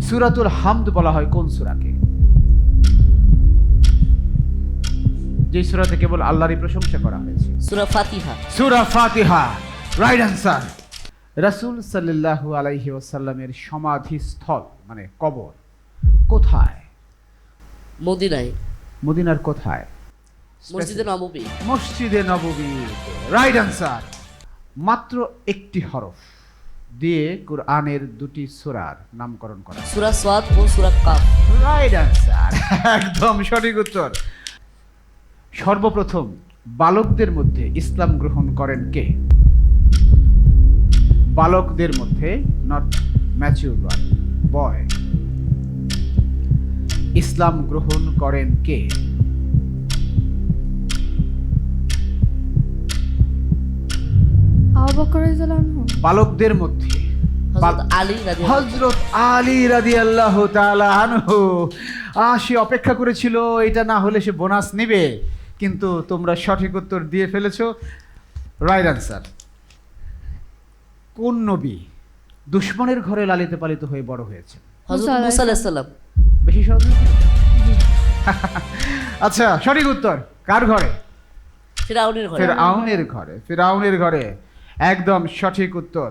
সূরাতুল হামদ বলা হয় কোন সূরাকে? যে সূরাতে কেবল আল্লাহরই প্রশংসা করা হয়েছে। সূরা ফাতিহা। সূরা ফাতিহা, রাইট অ্যান্সার। রাসূল সাল্লাল্লাহু আলাইহি ওয়াসাল্লামের সমাধিস্থল মানে কবর কোথায়? মদিনায়। মদিনার কোথায়? মসজিদে নববী। মসজিদে নববী, রাইট অ্যান্সার। মাত্র একটি হরফ দিয়ে কুরআনের দুটি সূরার নামকরণ করা। সূরা সাদ ও সূরা কাফ। রাইট অ্যান্সার, একদম সঠিক উত্তর। সর্বপ্রথম বালকদের মধ্যে ইসলাম গ্রহণ করেন কে? বালকদের মধ্যে, নট ম্যাচিউর বয়, ইসলাম গ্রহণ করেন কে? আবু বকর রাদিয়াল্লাহু আনহু। বালকদের মধ্যে হযরত আলী রাদিয়াল্লাহু হযরত আলী রাদিয়াল্লাহু তাআলা আনহু। সে অপেক্ষা করেছিল এটা না হলে সে বোনাস নেবে, কিন্তু তোমরা সঠিক উত্তর দিয়ে ফেলেছো, রাইট অ্যান্সার। কোন নবী দুশমনের ঘরে লালিত পালিত হয়ে বড় হয়েছে? হযরত মুসা আলাইহিস সালাম। বেশি সহজ না? আচ্ছা, সঠিক উত্তর কার ঘরে? ফিরআউনের ঘরে। ফিরআউনের ঘরে, ফিরআউনের ঘরে, একদম সঠিক উত্তর।